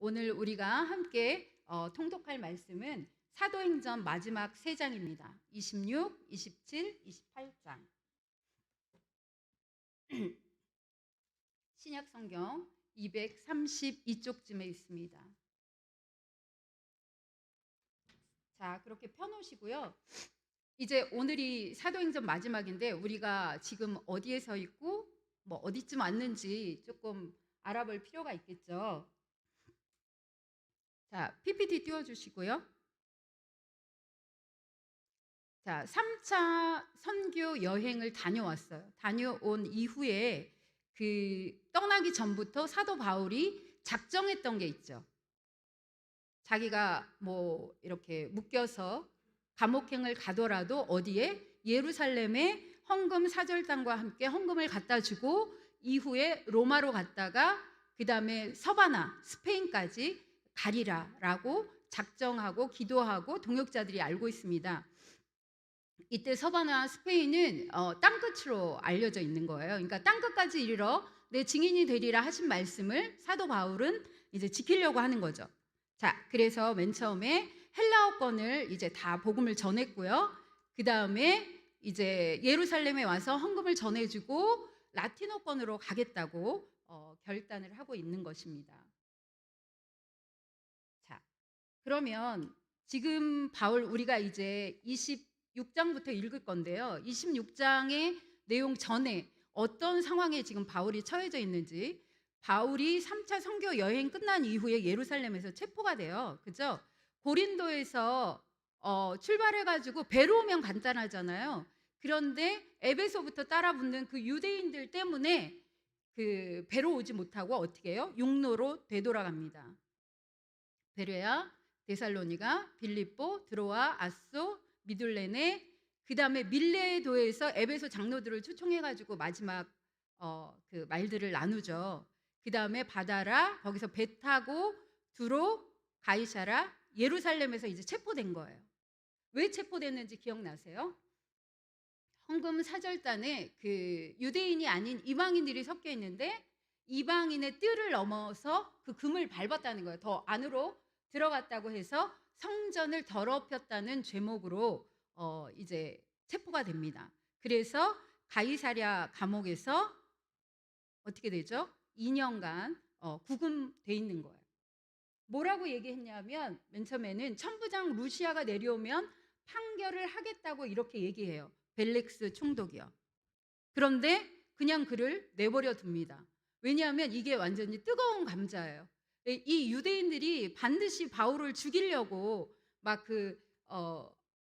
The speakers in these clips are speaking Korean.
오늘 우리가 함께 통독할 말씀은 사도행전 마지막 3장입니다. 26, 27, 28장. 신약성경 232쪽쯤에 있습니다. 자, 그렇게 펴놓으시고요. 이제 오늘이 사도행전 마지막인데 우리가 지금 어디에 서 있고 어디쯤 왔는지 조금 알아볼 필요가 있겠죠. 자, PPT 띄워주시고요. 자, 3차 선교 여행을 다녀왔어요. 다녀온 이후에 떠나기 전부터 사도 바울이 작정했던 게 있죠. 자기가 이렇게 묶여서 감옥행을 가더라도 어디에? 예루살렘에 헌금 사절단과 함께 헌금을 갖다 주고 이후에 로마로 갔다가 그 다음에 서바나 스페인까지 가리라라고 작정하고 기도하고 동역자들이 알고 있습니다. 이때 서바나 스페인은 땅끝으로 알려져 있는 거예요. 그러니까 땅끝까지 이르러 내 증인이 되리라 하신 말씀을 사도 바울은 이제 지키려고 하는 거죠. 자, 그래서 맨 처음에 헬라어권을 이제 다 복음을 전했고요. 그 다음에 이제 예루살렘에 와서 헌금을 전해주고 라틴어권으로 가겠다고 결단을 하고 있는 것입니다. 자, 그러면 지금 바울 우리가 이제 26장부터 읽을 건데요. 26장의 내용 전에 어떤 상황에 지금 바울이 처해져 있는지, 바울이 3차 선교 여행 끝난 이후에 예루살렘에서 체포가 돼요. 그죠? 고린도에서 출발해가지고 배로 오면 간단하잖아요. 그런데 에베소부터 따라붙는 그 유대인들 때문에 그 배로 오지 못하고 어떻게 해요? 육로로 되돌아갑니다. 베레아, 데살로니가, 빌립보, 드로아, 아소, 미둘레네, 그 다음에 밀레도에서 에베소 장로들을 초청해가지고 마지막 그 말들을 나누죠. 그 다음에 바다라, 거기서 배 타고 두로, 가이사라, 예루살렘에서 이제 체포된 거예요. 왜 체포됐는지 기억나세요? 헌금 사절단에 그 유대인이 아닌 이방인들이 섞여 있는데 이방인의 뜰을 넘어서 그 금을 밟았다는 거예요. 더 안으로 들어갔다고 해서 성전을 더럽혔다는 죄목으로 이제 체포가 됩니다. 그래서 가이사랴 감옥에서 어떻게 되죠? 2년간 구금돼 있는 거예요. 뭐라고 얘기했냐면 맨 처음에는 천부장 루시아가 내려오면 판결을 하겠다고 이렇게 얘기해요. 벨릭스 총독이요. 그런데 그냥 그를 내버려 둡니다. 왜냐하면 이게 완전히 뜨거운 감자예요. 이 유대인들이 반드시 바울을 죽이려고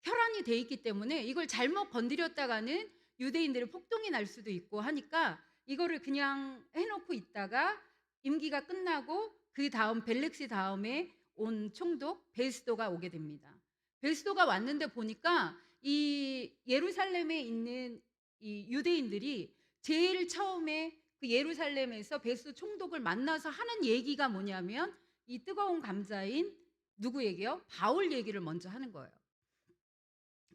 혈안이 돼 있기 때문에 이걸 잘못 건드렸다가는 유대인들의 폭동이 날 수도 있고 하니까 이거를 그냥 해놓고 있다가 임기가 끝나고 그 다음 벨릭스 다음에 온 총독 베스도가 오게 됩니다. 베스도가 왔는데 보니까 이 예루살렘에 있는 이 유대인들이 제일 처음에 그 예루살렘에서 베스도 총독을 만나서 하는 얘기가 뭐냐면 이 뜨거운 감자인 누구 얘기요? 바울 얘기를 먼저 하는 거예요.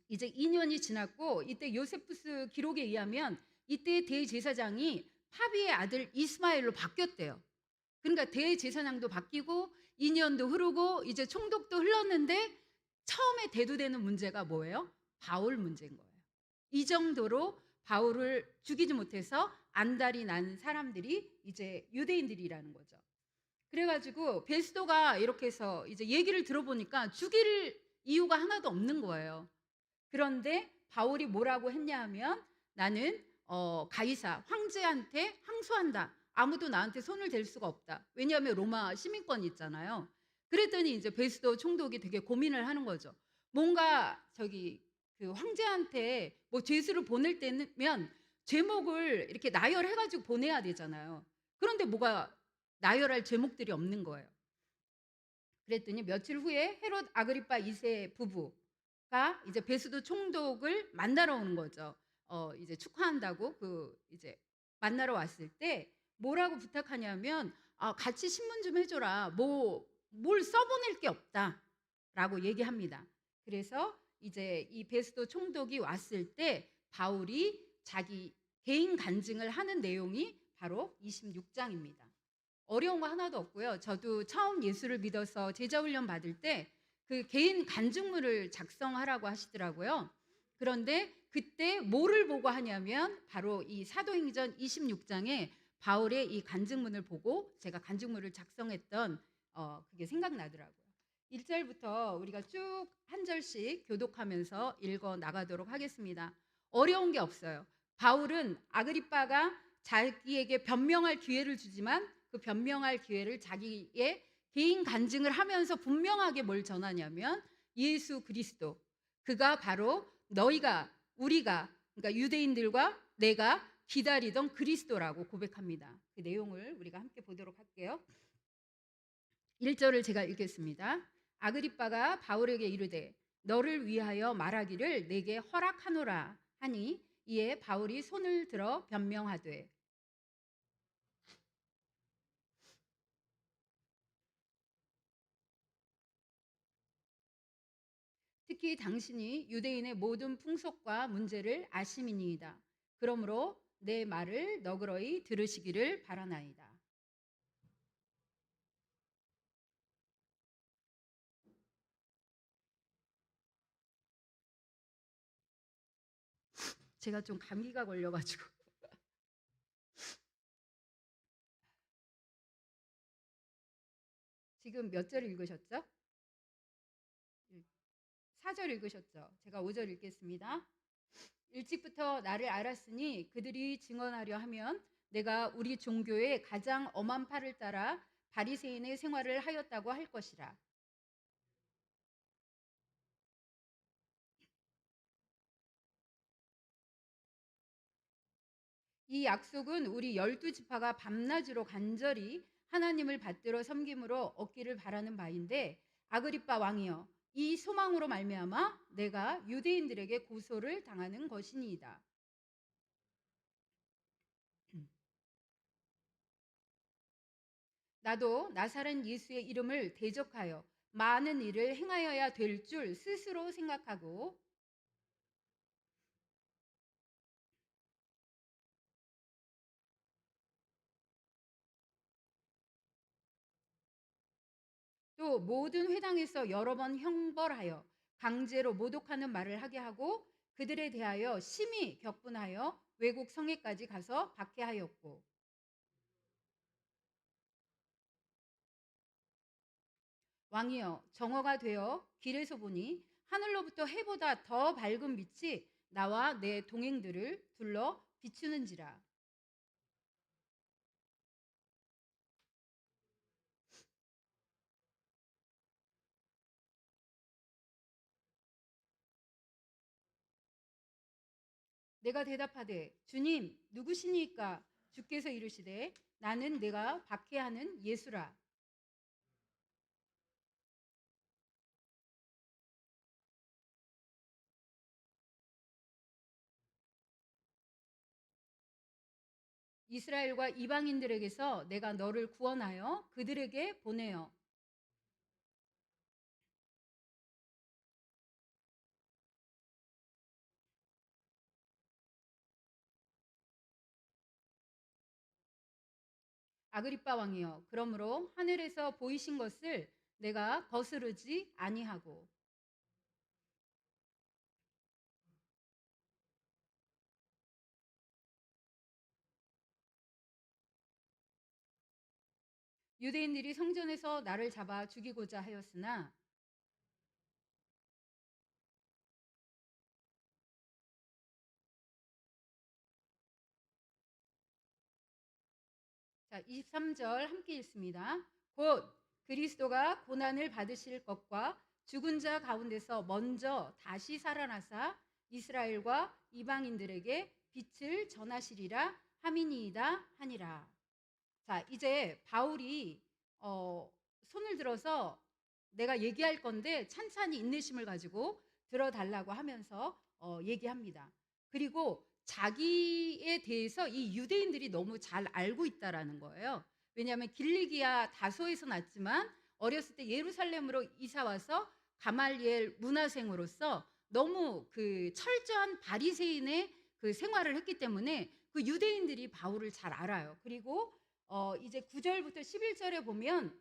이제 2년이 지났고 이때 요세푸스 기록에 의하면 이때 대제사장이 파비의 아들 이스마엘로 바뀌었대요. 그러니까 대제사장도 바뀌고 2년도 흐르고 이제 총독도 흘렀는데 처음에 대두되는 문제가 뭐예요? 바울 문제인 거예요. 이 정도로 바울을 죽이지 못해서 안달이 난 사람들이 이제 유대인들이라는 거죠. 그래가지고 베스도가 이렇게 해서 이제 얘기를 들어보니까 죽일 이유가 하나도 없는 거예요. 그런데 바울이 뭐라고 했냐 하면 나는 가이사 황제한테 항소한다. 아무도 나한테 손을 댈 수가 없다. 왜냐하면 로마 시민권이 있잖아요. 그랬더니 이제 베스도 총독이 되게 고민을 하는 거죠. 뭔가 그 황제한테 죄수를 보낼 때면 제목을 이렇게 나열해가지고 보내야 되잖아요. 그런데 뭐가 나열할 제목들이 없는 거예요. 그랬더니 며칠 후에 헤롯 아그리파 2세 부부가 이제 베스도 총독을 만나러 오는 거죠. 이제 축하한다고 이제 만나러 왔을 때 뭐라고 부탁하냐면 같이 신문 좀 해줘라. 뭘 써보낼 게 없다라고 얘기합니다. 그래서 이제 이 베스도 총독이 왔을 때 바울이 자기 개인 간증을 하는 내용이 바로 26장입니다. 어려운 거 하나도 없고요. 저도 처음 예수를 믿어서 제자 훈련 받을 때 그 개인 간증문을 작성하라고 하시더라고요. 그런데 그때 뭐를 보고 하냐면 바로 이 사도행전 26장에 바울의 이 간증문을 보고 제가 간증문을 작성했던 그게 생각나더라고요. 1절부터 우리가 쭉 한 절씩 교독하면서 읽어 나가도록 하겠습니다. 어려운 게 없어요. 바울은 아그리빠가 자기에게 변명할 기회를 주지만 그 변명할 기회를 자기의 개인 간증을 하면서 분명하게 뭘 전하냐면 예수 그리스도, 그가 바로 너희가, 우리가, 그러니까 유대인들과 내가 기다리던 그리스도라고 고백합니다. 그 내용을 우리가 함께 보도록 할게요. 1절을 제가 읽겠습니다. 아그리빠가 바울에게 이르되 너를 위하여 말하기를 내게 허락하노라 하니 이에 바울이 손을 들어 변명하되 특히 당신이 유대인의 모든 풍속과 문제를 아심이니이다. 그러므로 내 말을 너그러이 들으시기를 바라나이다. 제가 좀 감기가 걸려가지고 지금 몇 절 읽으셨죠? 4절 읽으셨죠? 제가 5절 읽겠습니다. 일찍부터 나를 알았으니 그들이 증언하려 하면 내가 우리 종교의 가장 엄한 팔을 따라 바리새인의 생활을 하였다고 할 것이라. 이 약속은 우리 12지파가 밤낮으로 간절히 하나님을 받들어 섬김으로 얻기를 바라는 바인데 아그리빠 왕이여 이 소망으로 말미암아 내가 유대인들에게 고소를 당하는 것이니이다. 나도 나사렛 예수의 이름을 대적하여 많은 일을 행하여야 될 줄 스스로 생각하고 또 모든 회당에서 여러 번 형벌하여 강제로 모독하는 말을 하게 하고 그들에 대하여 심히 격분하여 외국 성에까지 가서 박해하였고 왕이여 정오가 되어 길에서 보니 하늘로부터 해보다 더 밝은 빛이 나와 내 동행들을 둘러 비추는지라. 내가 대답하되 주님 누구시니까? 주께서 이르시되 나는 내가 박해하는 예수라. 이스라엘과 이방인들에게서 내가 너를 구원하여 그들에게 보내어 아그리빠 왕이여 그러므로 하늘에서 보이신 것을 내가 거스르지 아니하고 유대인들이 성전에서 나를 잡아 죽이고자 하였으나 자 23절 함께 읽습니다. 곧 그리스도가 고난을 받으실 것과 죽은 자 가운데서 먼저 다시 살아나사 이스라엘과 이방인들에게 빛을 전하시리라 함이니이다 하니라. 자, 이제 바울이 손을 들어서 내가 얘기할 건데 찬찬히 인내심을 가지고 들어달라고 하면서 얘기합니다. 그리고 자기에 대해서 이 유대인들이 너무 잘 알고 있다라는 거예요. 왜냐하면 길리기아 다소에서 났지만 어렸을 때 예루살렘으로 이사 와서 가말리엘 문화생으로서 너무 그 철저한 바리새인의 그 생활을 했기 때문에 그 유대인들이 바울을 잘 알아요. 그리고 이제 9절부터 11절에 보면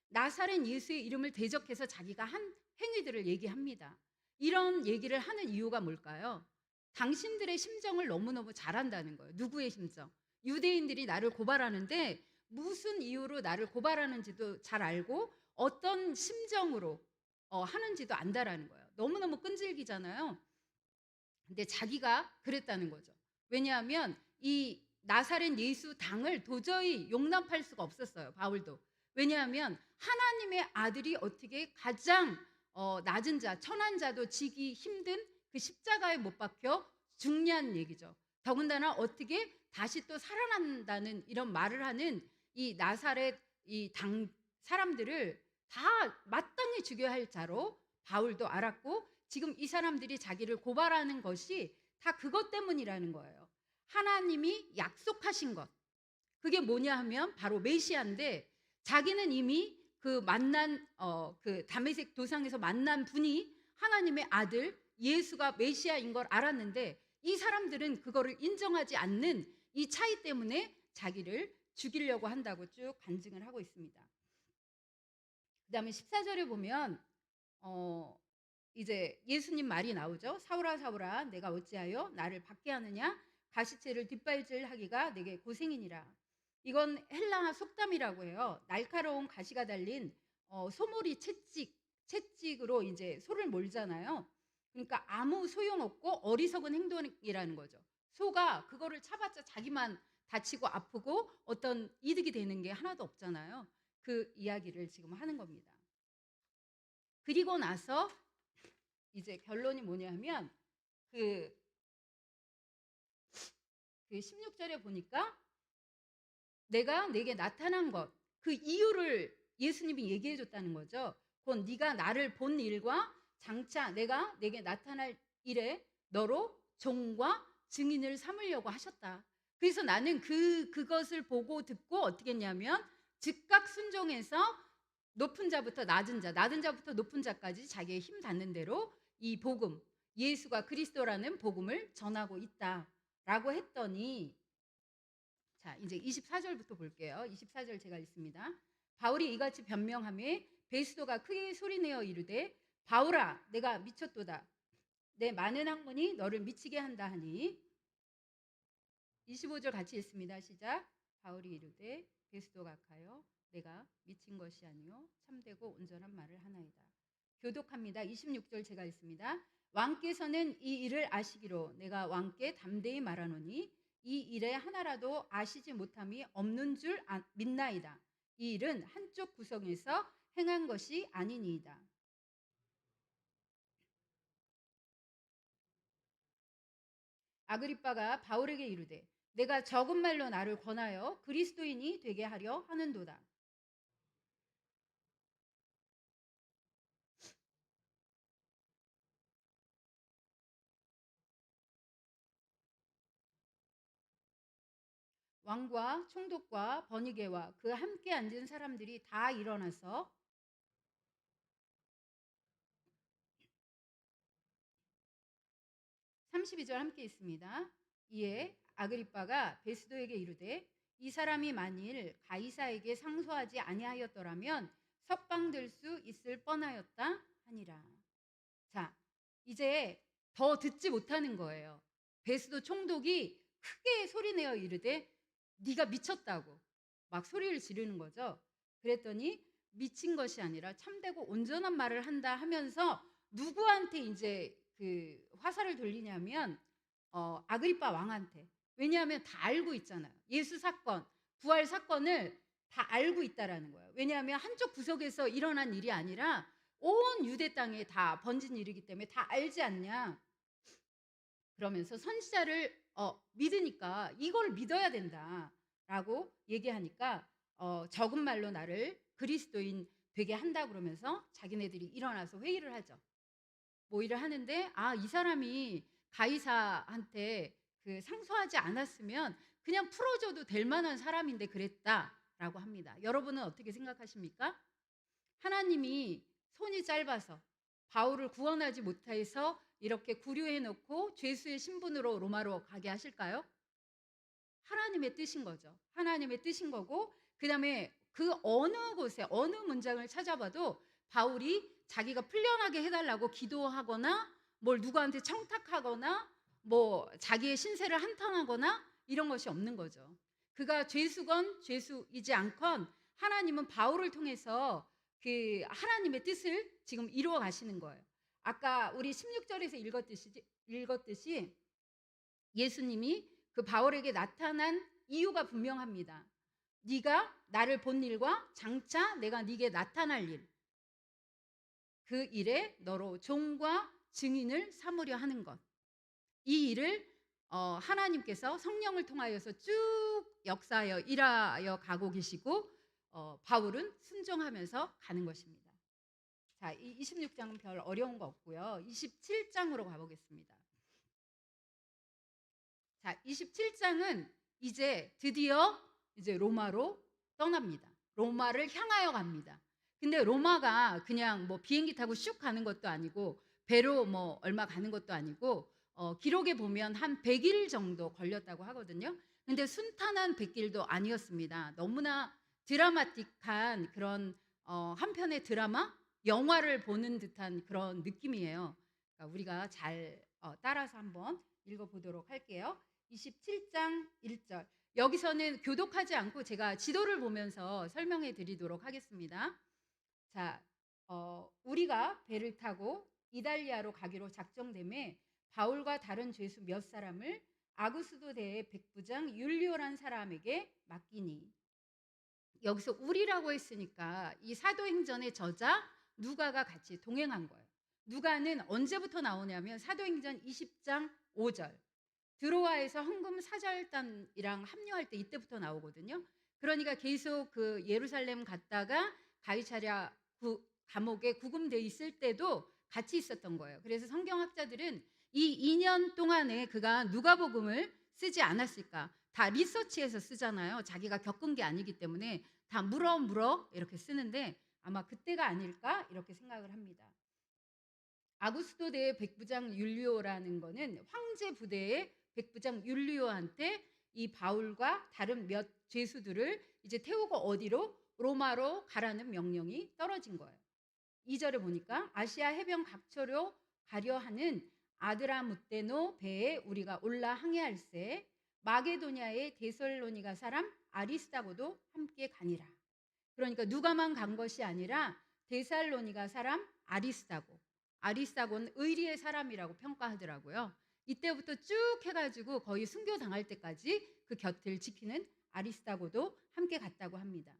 나사렛 예수의 이름을 대적해서 자기가 한 행위들을 얘기합니다. 이런 얘기를 하는 이유가 뭘까요? 당신들의 심정을 너무너무 잘 안다는 거예요. 누구의 심정? 유대인들이 나를 고발하는데 무슨 이유로 나를 고발하는지도 잘 알고 어떤 심정으로 하는지도 안다라는 거예요. 너무너무 끈질기잖아요. 근데 자기가 그랬다는 거죠. 왜냐하면 이 나사렛 예수 당을 도저히 용납할 수가 없었어요. 바울도. 왜냐하면 하나님의 아들이 어떻게 가장 낮은 자, 천한 자도 지기 힘든 그 십자가에 못 박혀 죽냐는 얘기죠. 더군다나 어떻게 다시 또 살아난다는 이런 말을 하는 이 나사렛 이 당 사람들을 다 마땅히 죽여야 할 자로 바울도 알았고, 지금 이 사람들이 자기를 고발하는 것이 다 그것 때문이라는 거예요. 하나님이 약속하신 것, 그게 뭐냐 하면 바로 메시아인데, 자기는 이미 그 만난 그 다메섹 도상에서 만난 분이 하나님의 아들 예수가 메시아인 걸 알았는데, 이 사람들은 그거를 인정하지 않는 이 차이 때문에 자기를 죽이려고 한다고 쭉 간증을 하고 있습니다. 그 다음에 14절에 보면 이제 예수님 말이 나오죠. 사울아 사울아 내가 어찌하여 나를 받게 하느냐, 가시채를 뒷발질하기가 내게 고생이니라. 이건 헬라 속담이라고 해요. 날카로운 가시가 달린 소몰이 채찍으로 이제 소를 몰잖아요. 그러니까 아무 소용없고 어리석은 행동이라는 거죠. 소가 그거를 차봤자 자기만 다치고 아프고 어떤 이득이 되는 게 하나도 없잖아요. 그 이야기를 지금 하는 겁니다. 그리고 나서 이제 결론이 뭐냐면 그 16절에 보니까 내가 내게 나타난 것, 그 이유를 예수님이 얘기해 줬다는 거죠. 곧 네가 나를 본 일과 장차 내가 내게 나타날 일에 너로 종과 증인을 삼으려고 하셨다. 그래서 나는 그것을 보고 듣고 어떻게 했냐면 즉각 순종해서 높은 자부터 낮은 자, 낮은 자부터 높은 자까지 자기의 힘 닿는 대로 이 복음, 예수가 그리스도라는 복음을 전하고 있다라고 했더니, 자, 이제 24절부터 볼게요. 24절 제가 읽습니다. 바울이 이같이 변명하며 베스도가 크게 소리내어 이르되 바울아 내가 미쳤도다. 내 많은 학문이 너를 미치게 한다 하니. 25절 같이 읽습니다. 시작. 바울이 이르되 베스도가 가여 내가 미친 것이 아니요 참되고 온전한 말을 하나이다. 교독합니다. 26절 제가 읽습니다. 왕께서는 이 일을 아시기로 내가 왕께 담대히 말하노니 이 일에 하나라도 아시지 못함이 없는 줄 믿나이다. 이 일은 한쪽 구성에서 행한 것이 아니니이다. 아그리빠가 바울에게 이르되 내가 적은 말로 나를 권하여 그리스도인이 되게 하려 하는도다. 왕과 총독과 버니게와 그 함께 앉은 사람들이 다 일어나서 32절 함께 있습니다. 이에 아그리빠가 베스도에게 이르되 이 사람이 만일 가이사에게 상소하지 아니하였더라면 석방될 수 있을 뻔하였다 하니라. 자, 이제 더 듣지 못하는 거예요. 베스도 총독이 크게 소리내어 이르되 네가 미쳤다고 막 소리를 지르는 거죠. 그랬더니 미친 것이 아니라 참되고 온전한 말을 한다 하면서 누구한테 이제 그 화살을 돌리냐면 아그리빠 왕한테. 왜냐하면 다 알고 있잖아요. 예수 사건, 부활 사건을 다 알고 있다라는 거예요. 왜냐하면 한쪽 구석에서 일어난 일이 아니라 온 유대 땅에 다 번진 일이기 때문에 다 알지 않냐. 그러면서 선지자를 믿으니까 이걸 믿어야 된다라고 얘기하니까 적은 말로 나를 그리스도인 되게 한다 그러면서 자기네들이 일어나서 회의를 하죠. 모의를 하는데 이 사람이 가이사한테 그 상소하지 않았으면 그냥 풀어줘도 될 만한 사람인데 그랬다라고 합니다. 여러분은 어떻게 생각하십니까? 하나님이 손이 짧아서 바울을 구원하지 못해서 이렇게 구류해 놓고 죄수의 신분으로 로마로 가게 하실까요? 하나님의 뜻인 거죠. 하나님의 뜻인 거고, 그다음에 그 어느 곳에 어느 문장을 찾아봐도 바울이 자기가 풀려나게 해달라고 기도하거나 뭘 누구한테 청탁하거나 뭐 자기의 신세를 한탄하거나 이런 것이 없는 거죠. 그가 죄수건 죄수이지 않건 하나님은 바울을 통해서 그 하나님의 뜻을 지금 이루어 가시는 거예요. 아까 우리 16절에서 읽었듯이 예수님이 그 바울에게 나타난 이유가 분명합니다. 네가 나를 본 일과 장차 내가 네게 나타날 일, 그 일에 너로 종과 증인을 삼으려 하는 것. 이 일을 하나님께서 성령을 통하여서 쭉 역사하여 일하여 가고 계시고, 바울은 순종하면서 가는 것입니다. 자, 이 26장은 별 어려운 거 없고요. 27장으로 가보겠습니다. 자, 27장은 이제 드디어 이제 로마로 떠납니다. 로마를 향하여 갑니다. 근데 로마가 그냥 뭐 비행기 타고 슉 가는 것도 아니고 배로 뭐 얼마 가는 것도 아니고 기록에 보면 한 100일 정도 걸렸다고 하거든요. 근데 순탄한 100일도 아니었습니다. 너무나 드라마틱한 그런 한 편의 드라마, 영화를 보는 듯한 그런 느낌이에요. 그러니까 우리가 잘 따라서 한번 읽어보도록 할게요. 27장 1절. 여기서는 교독하지 않고 제가 지도를 보면서 설명해 드리도록 하겠습니다. 자, 우리가 배를 타고 이달리아로 가기로 작정됨에 바울과 다른 죄수 몇 사람을 아구스도 대의 백부장 율리오란 사람에게 맡기니. 여기서 우리라고 했으니까 이 사도행전의 저자 누가가 같이 동행한 거예요. 누가는 언제부터 나오냐면 사도행전 20장 5절. 드로아에서 헌금 사절단이랑 합류할 때 이때부터 나오거든요. 그러니까 계속 그 예루살렘 갔다가 가이사랴 감옥에 구금돼 있을 때도 같이 있었던 거예요. 그래서 성경학자들은 이 2년 동안에 그가 누가복음을 쓰지 않았을까? 다 리서치해서 쓰잖아요. 자기가 겪은 게 아니기 때문에 다 물어 이렇게 쓰는데 아마 그때가 아닐까 이렇게 생각을 합니다. 아구스도 대의 백부장 율리오라는 거는 황제 부대의 백부장 율리오한테 이 바울과 다른 몇 죄수들을 이제 태우고 어디로? 로마로 가라는 명령이 떨어진 거예요. 2절에 보니까 아시아 해변 각처로 가려 하는 아드라무테노 배에 우리가 올라 항해할세 마게도냐의 데살로니가 사람 아리스다고도 함께 가니라. 그러니까 누가만 간 것이 아니라 데살로니가 사람 아리스다고는 의리의 사람이라고 평가하더라고요. 이때부터 쭉 해가지고 거의 순교당할 때까지 그 곁을 지키는 아리스다고도 함께 갔다고 합니다.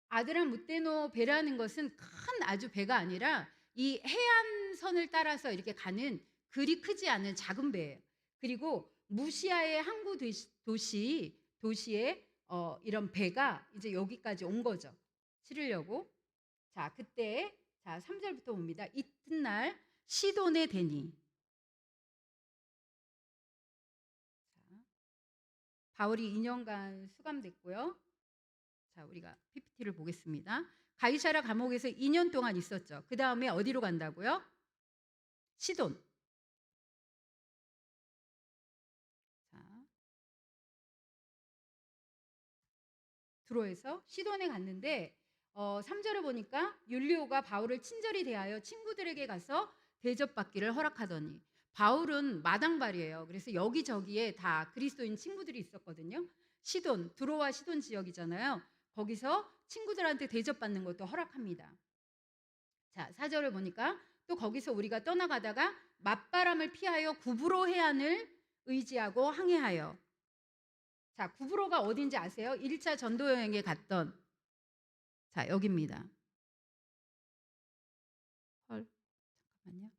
아드라무테노 배라는 것은 큰 아주 배가 아니라 이 해안선을 따라서 이렇게 가는 그리 크지 않은 작은 배예요. 그리고 무시아의 항구 도시에 이런 배가 이제 여기까지 온 거죠. 실으려고. 자, 그때 자 3절부터 봅니다. 이튿날 시돈에 대니. 자, 바울이 2년간 수감됐고요. 자, 우리가 PPT를 보겠습니다. 가이사랴 감옥에서 2년 동안 있었죠. 그 다음에 어디로 간다고요? 시돈. 자, 드로에서 시돈에 갔는데 3절에 보니까 율리오가 바울을 친절히 대하여 친구들에게 가서 대접받기를 허락하더니 바울은 마당발이에요. 그래서 여기저기에 다 그리스도인 친구들이 있었거든요. 시돈, 드로와 시돈 지역이잖아요. 거기서 친구들한테 대접받는 것도 허락합니다. 자, 4절을 보니까 또 거기서 우리가 떠나가다가 맞바람을 피하여 구브로 해안을 의지하고 항해하여. 자, 구브로가 어딘지 아세요? 1차 전도 여행에 갔던. 자, 여기입니다. 헐, 잠깐만요.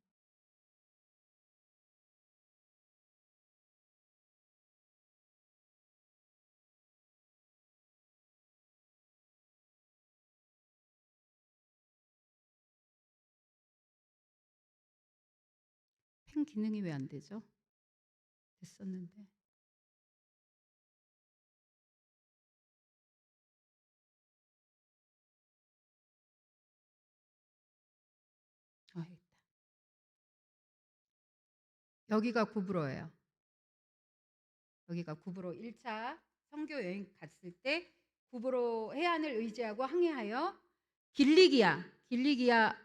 펜 기능이 왜 안 되죠? 됐었는데. 있다. 여기가 구브로예요. 여기가 구브로 1차 선교 여행 갔을 때 구브로 해안을 의지하고 항해하여 길리기아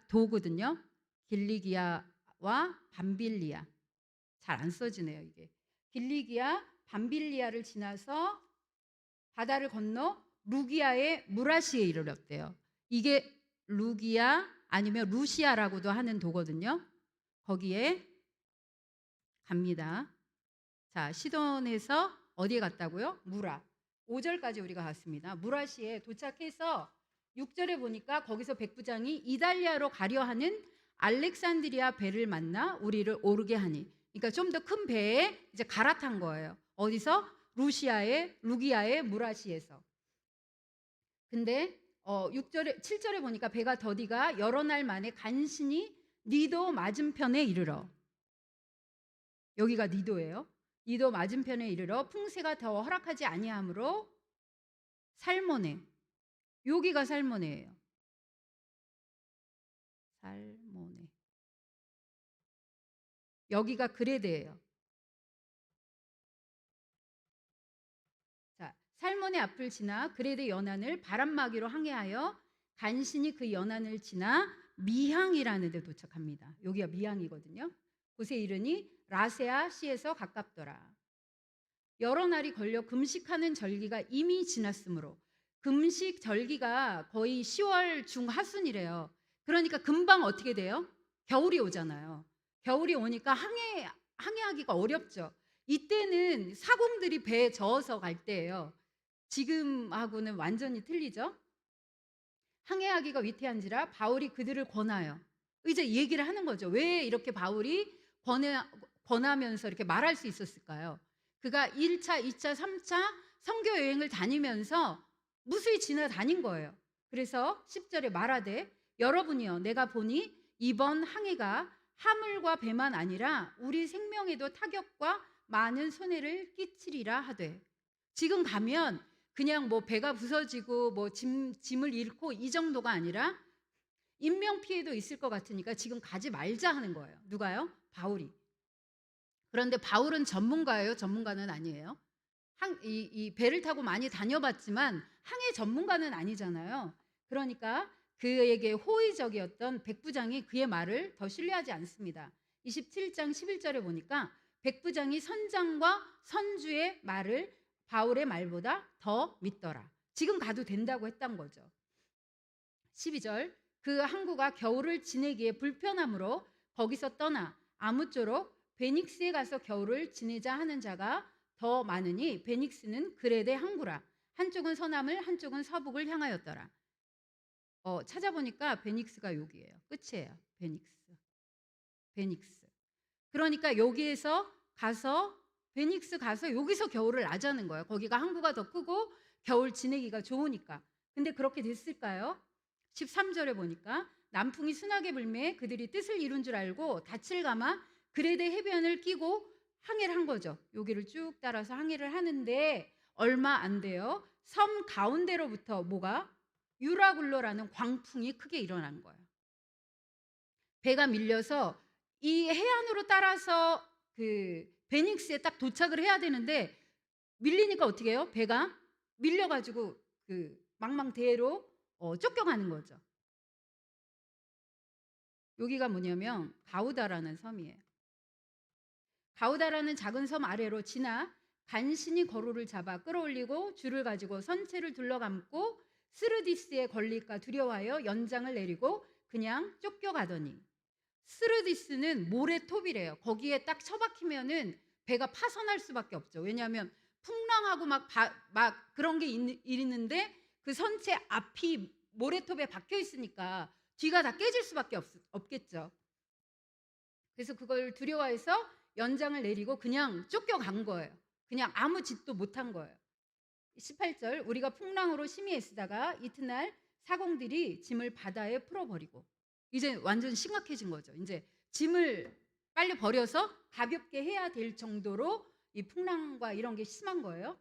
도거든요. 길리기아와 밤빌리아. 잘 안 써지네요, 이게. 길리기아, 밤빌리아를 지나서 바다를 건너 루기아의 무라시에 이르렀대요. 이게 루기아 아니면 루시아라고도 하는 도거든요. 거기에 갑니다. 자, 시돈에서 어디에 갔다고요? 무라. 5절까지 우리가 갔습니다. 무라시에 도착해서 6절에 보니까 거기서 백부장이 이달리아로 가려 하는 알렉산드리아 배를 만나 우리를 오르게 하니. 그러니까 좀 더 큰 배에 이제 갈아탄 거예요. 어디서? 루기아의 무라시에서. 근데 7절에 보니까 배가 더디가 여러 날 만에 간신히 니도 맞은편에 이르러. 여기가 니도예요. 니도 맞은편에 이르러 풍세가 더 허락하지 아니하므로 살모네. 여기가 살모네예요. 살모네. 여기가 그레데예요. 자, 살모네 앞을 지나 그레데 연안을 바람막이로 항해하여 간신히 그 연안을 지나 미항이라는 데 도착합니다. 여기가 미항이거든요. 곳에 이르니 라세아 시에서 가깝더라. 여러 날이 걸려 금식하는 절기가 이미 지났으므로. 금식 절기가 거의 10월 중하순이래요. 그러니까 금방 어떻게 돼요? 겨울이 오잖아요. 겨울이 오니까 항해하기가 어렵죠. 이때는 사공들이 배에 저어서 갈 때예요. 지금하고는 완전히 틀리죠. 항해하기가 위태한지라 바울이 그들을 권하여. 이제 얘기를 하는 거죠. 왜 이렇게 바울이 권하면서 이렇게 말할 수 있었을까요? 그가 1차, 2차, 3차 선교 여행을 다니면서 무수히 지나다닌 거예요. 그래서 10절에 말하되 여러분이요 내가 보니 이번 항해가 하물과 배만 아니라 우리 생명에도 타격과 많은 손해를 끼치리라 하되. 지금 가면 그냥 뭐 배가 부서지고 뭐 짐을 잃고 이 정도가 아니라 인명 피해도 있을 것 같으니까 지금 가지 말자 하는 거예요. 누가요? 바울이. 그런데 바울은 전문가예요? 전문가는 아니에요? 이 배를 타고 많이 다녀봤지만 항해 전문가는 아니잖아요. 그러니까 그에게 호의적이었던 백부장이 그의 말을 더 신뢰하지 않습니다. 27장 11절에 보니까 백부장이 선장과 선주의 말을 바울의 말보다 더 믿더라. 지금 가도 된다고 했던 거죠. 12절 그 항구가 겨울을 지내기에 불편하므로 거기서 떠나 아무쪼록 베닉스에 가서 겨울을 지내자 하는 자가 더 많으니 베닉스는 그레데 항구라. 한쪽은 서남을 한쪽은 서북을 향하였더라. 찾아보니까 베닉스가 여기예요. 끝이에요. 베닉스. 그러니까 여기에서 가서 베닉스 가서 여기서 겨울을 나자는 거예요. 거기가 항구가 더 크고 겨울 지내기가 좋으니까. 근데 그렇게 됐을까요? 13절에 보니까 남풍이 순하게 불매 그들이 뜻을 이룬 줄 알고 닻을 감아 그레데 해변을 끼고 항해를 한 거죠. 여기를 쭉 따라서 항해를 하는데 얼마 안 돼요. 섬 가운데로부터 뭐가? 유라굴로라는 광풍이 크게 일어난 거예요. 배가 밀려서 이 해안으로 따라서 그 베닉스에 딱 도착을 해야 되는데 밀리니까 어떻게 해요? 배가 밀려가지고 그 망망대해로 쫓겨가는 거죠. 여기가 뭐냐면 가우다라는 섬이에요. 가우다라는 작은 섬 아래로 지나 간신히 거로를 잡아 끌어올리고 줄을 가지고 선체를 둘러감고 스르디스에 걸릴까 두려워하여 연장을 내리고 그냥 쫓겨가더니. 스르디스는 모래톱이래요. 거기에 딱 처박히면은 배가 파손할 수밖에 없죠. 왜냐하면 풍랑하고 막 그런 게 있는데 그 선체 앞이 모래톱에 박혀 있으니까 뒤가 다 깨질 수밖에 없겠죠. 그래서 그걸 두려워해서 연장을 내리고 그냥 쫓겨간 거예요. 그냥 아무 짓도 못한 거예요. 18절 우리가 풍랑으로 심히 애쓰다가 이튿날 사공들이 짐을 바다에 풀어버리고. 이제 완전 심각해진 거죠. 이제 짐을 빨리 버려서 가볍게 해야 될 정도로 이 풍랑과 이런 게 심한 거예요.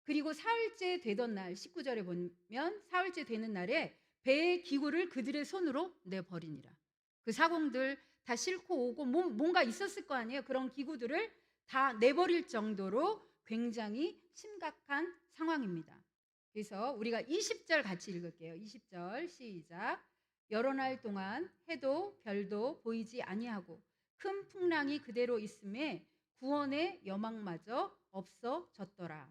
그리고 사흘째 되던 날 19절에 보면 사흘째 되는 날에 배의 기구를 그들의 손으로 내버리니라. 그 사공들 다 싣고 오고 뭔가 있었을 거 아니에요. 그런 기구들을 다 내버릴 정도로 굉장히 심각한 상황입니다. 그래서 우리가 20절 같이 읽을게요. 20절 시작. 여러 날 동안 해도 별도 보이지 아니하고 큰 풍랑이 그대로 있음에 구원의 여망마저 없어졌더라.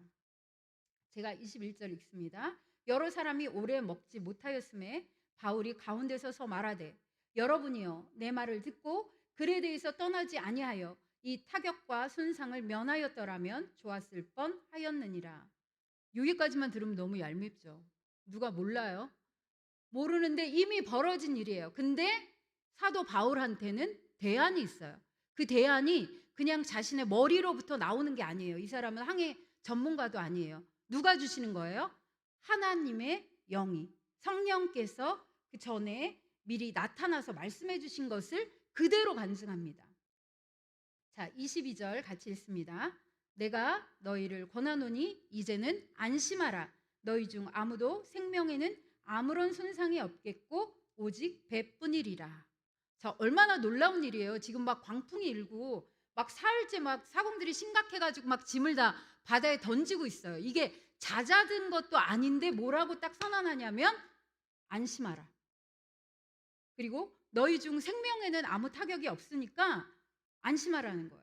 제가 21절 읽습니다. 여러 사람이 오래 먹지 못하였음에 바울이 가운데 서서 말하되 여러분이여 내 말을 듣고 글에 대해서 떠나지 아니하여 이 타격과 손상을 면하였더라면 좋았을 뻔하였느니라. 여기까지만 들으면 너무 얄밉죠. 누가 몰라요? 모르는데 이미 벌어진 일이에요. 근데 사도 바울한테는 대안이 있어요. 그 대안이 그냥 자신의 머리로부터 나오는 게 아니에요. 이 사람은 항해 전문가도 아니에요. 누가 주시는 거예요? 하나님의 영이, 성령께서 그 전에 미리 나타나서 말씀해 주신 것을 그대로 간증합니다. 자, 22절 같이 읽습니다. 내가 너희를 권하노니 이제는 안심하라. 너희 중 아무도 생명에는 아무런 손상이 없겠고 오직 배뿐이리라. 자, 얼마나 놀라운 일이에요. 지금 막 광풍이 일고 막 사흘째 막 사공들이 심각해가지고 막 짐을 다 바다에 던지고 있어요. 이게 잦아든 것도 아닌데 뭐라고 딱 선언하냐면 안심하라. 그리고 너희 중 생명에는 아무 타격이 없으니까 안심하라는 거예요.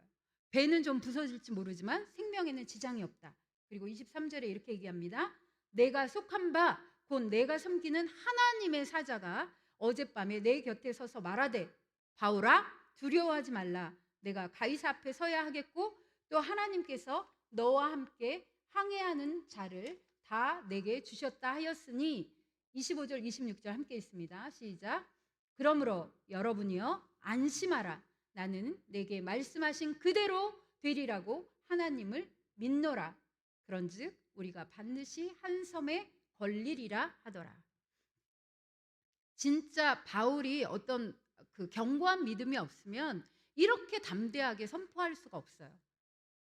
배는 좀 부서질지 모르지만 생명에는 지장이 없다. 그리고 23절에 이렇게 얘기합니다. 내가 속한 바 곧 내가 섬기는 하나님의 사자가 어젯밤에 내 곁에 서서 말하되 바울아 두려워하지 말라. 내가 가이사 앞에 서야 하겠고 또 하나님께서 너와 함께 항해하는 자를 다 내게 주셨다 하였으니 25절 26절 함께 있습니다. 시작. 그러므로 여러분이여 안심하라. 나는 내게 말씀하신 그대로 되리라고 하나님을 믿노라. 그런즉 우리가 반드시 한 섬에 걸리리라 하더라. 진짜 바울이 어떤 그 견고한 믿음이 없으면 이렇게 담대하게 선포할 수가 없어요.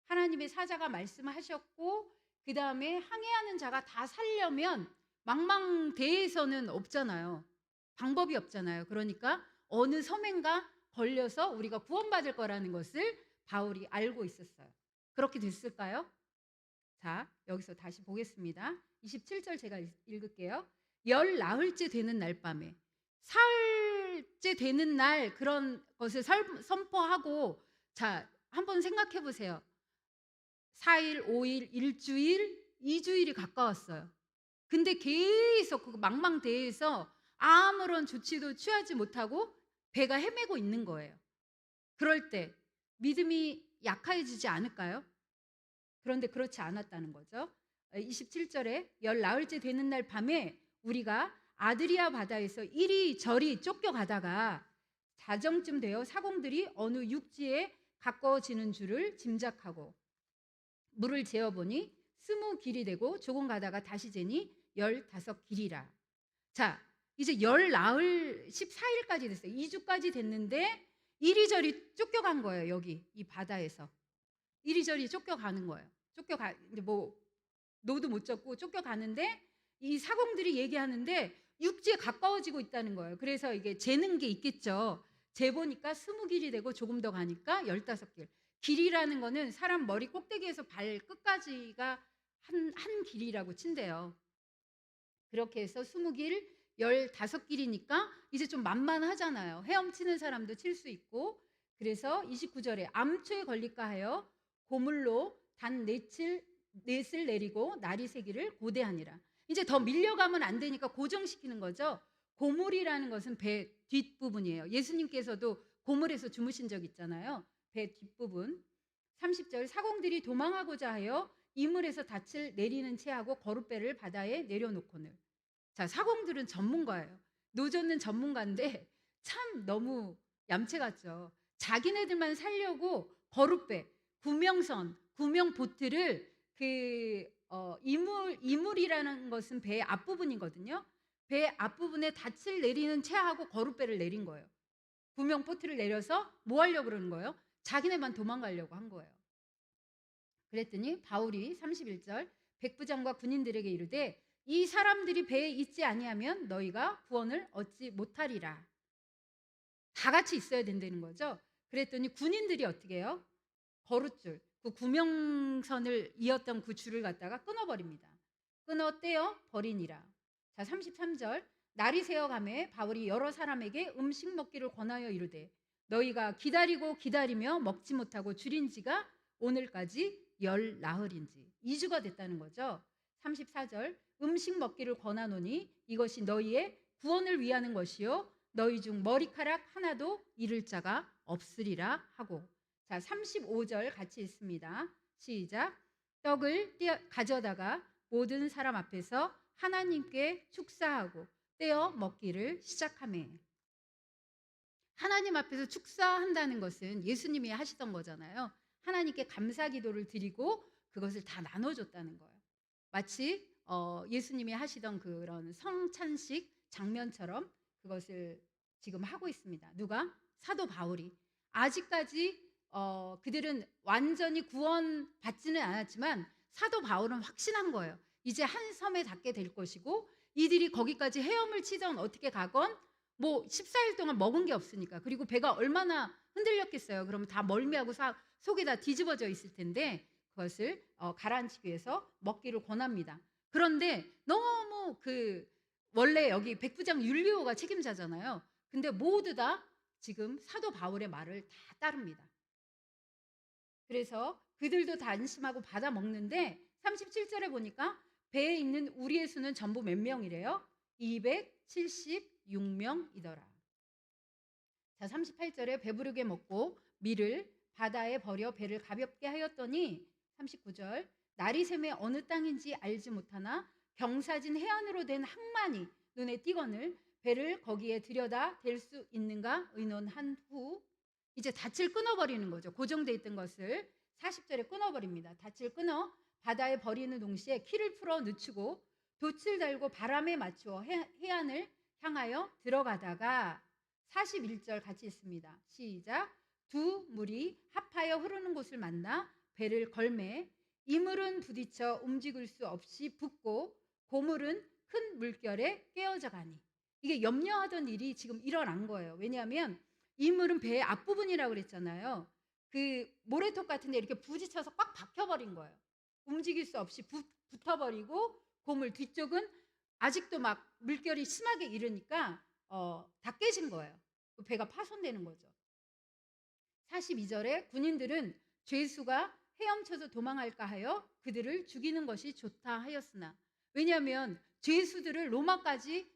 하나님의 사자가 말씀하셨고 그 다음에 항해하는 자가 다 살려면 망망대해에서는 없잖아요. 방법이 없잖아요. 그러니까 어느 섬인가 걸려서 우리가 구원받을 거라는 것을 바울이 알고 있었어요. 그렇게 됐을까요? 자, 여기서 다시 보겠습니다. 27절 제가 읽을게요. 열 나흘째 되는 날 밤에 사흘째 되는 날 그런 것을 선포하고 자, 한번 생각해 보세요. 4일, 5일, 일주일, 2주일이 가까웠어요. 근데 계속 그 망망대해에서 아무런 조치도 취하지 못하고 배가 헤매고 있는 거예요. 그럴 때 믿음이 약해지지 않을까요? 그런데 그렇지 않았다는 거죠. 27절에 열 나흘째 되는 날 밤에 우리가 아드리아 바다에서 이리저리 쫓겨가다가 자정쯤 되어 사공들이 어느 육지에 가까워지는 줄을 짐작하고 물을 재어보니 20길이 되고 조금 가다가 다시 재니 15길이라. 자, 이제 열 나흘 14일까지 됐어요. 2주까지 됐는데 이리저리 쫓겨간 거예요. 여기 이 바다에서 이리저리 쫓겨가는 거예요. 이제 뭐 노도 못 젓고 쫓겨가는데 이 사공들이 얘기하는데 육지에 가까워지고 있다는 거예요. 그래서 이게 재는 게 있겠죠. 재보니까 20길이 되고 조금 더 가니까 15길. 길이라는 거는 사람 머리 꼭대기에서 발 끝까지가 한 길이라고 친대요. 그렇게 해서 20길, 15길이니까 이제 좀 만만하잖아요. 헤엄치는 사람도 칠 수 있고. 그래서 29절에 암초에 걸릴까 하여 고물로 단 넷을 내리고 날이 새기를 고대하니라. 이제 더 밀려가면 안 되니까 고정시키는 거죠. 고물이라는 것은 배 뒷부분이에요. 예수님께서도 고물에서 주무신 적 있잖아요. 배 뒷부분. 30절 사공들이 도망하고자 하여 이물에서 닻을 내리는 채하고 거룻배를 바다에 내려놓고는. 자, 사공들은 전문가예요. 노젓는 전문가인데 참 너무 얌체 같죠. 자기네들만 살려고 거룻배, 구명선, 구명보트를 이물이라는 것은 배 앞부분이거든요. 배 앞부분에 닻을 내리는 채하고 거룻배를 내린 거예요. 구명보트를 내려서 뭐 하려고 그러는 거예요? 자기네만 도망가려고 한 거예요. 그랬더니 바울이 31절 백부장과 군인들에게 이르되 이 사람들이 배에 있지 아니하면 너희가 구원을 얻지 못하리라. 다 같이 있어야 된다는 거죠. 그랬더니 군인들이 어떻게 해요? 거룻줄, 그 구명선을 이었던 그 줄을 갖다가 끊어버립니다. 끊어 떼어 버리니라. 자, 33절. 날이 새어 가매 바울이 여러 사람에게 음식 먹기를 권하여 이르되 너희가 기다리고 기다리며 먹지 못하고 줄인 지가 오늘까지 열 나흘인지 2주가 됐다는 거죠. 34절. 음식 먹기를 권하노니 이것이 너희의 구원을 위하는 것이요 너희 중 머리카락 하나도 잃을 자가 없으리라 하고. 자, 35절 같이 읽습니다. 시작. 떡을 가져다가 모든 사람 앞에서 하나님께 축사하고 떼어 먹기를 시작하매. 하나님 앞에서 축사한다는 것은 예수님이 하시던 거잖아요. 하나님께 감사 기도를 드리고 그것을 다 나눠줬다는 거예요. 마치 예수님이 하시던 그런 성찬식 장면처럼 그것을 지금 하고 있습니다. 누가? 사도 바울이. 아직까지 그들은 완전히 구원받지는 않았지만 사도 바울은 확신한 거예요. 이제 한 섬에 닿게 될 것이고 이들이 거기까지 헤엄을 치던 어떻게 가건 뭐 14일 동안 먹은 게 없으니까. 그리고 배가 얼마나 흔들렸겠어요. 그러면 다 멀미하고 속이 다 뒤집어져 있을 텐데 그것을 가라앉히기 위해서 먹기를 권합니다. 그런데 너무 원래 여기 백부장 율리오가 책임자잖아요. 근데 모두 다 지금 사도 바울의 말을 다 따릅니다. 그래서 그들도 다 안심하고 받아 먹는데 37절에 보니까 배에 있는 우리의 수는 전부 몇 명이래요? 276명이더라. 자, 38절에 배부르게 먹고 밀을 바다에 버려 배를 가볍게 하였더니 39절 날이 새매 어느 땅인지 알지 못하나 경사진 해안으로 된 항만이 눈에 띄거늘 배를 거기에 들여다 댈 수 있는가 의논한 후 이제 닻을 끊어버리는 거죠. 고정돼 있던 것을 40절에 끊어버립니다. 닻을 끊어 바다에 버리는 동시에 키를 풀어 늦추고 돛을 달고 바람에 맞추어 해안을 향하여 들어가다가 41절 같이 읽습니다. 시작. 두 물이 합하여 흐르는 곳을 만나 배를 걸매 이 물은 부딪혀 움직일 수 없이 붓고 고물은 큰 물결에 깨어져 가니. 이게 염려하던 일이 지금 일어난 거예요. 왜냐하면 이 물은 배의 앞부분이라고 그랬잖아요. 그 모래톱 같은 데 이렇게 부딪혀서 꽉 박혀버린 거예요. 움직일 수 없이 붙어버리고 고물 뒤쪽은 아직도 막 물결이 심하게 일으니까 다 깨진 거예요. 배가 파손되는 거죠. 42절에 군인들은 죄수가 헤엄쳐서 도망할까 하여 그들을 죽이는 것이 좋다 하였으나 왜냐하면 죄수들을 로마까지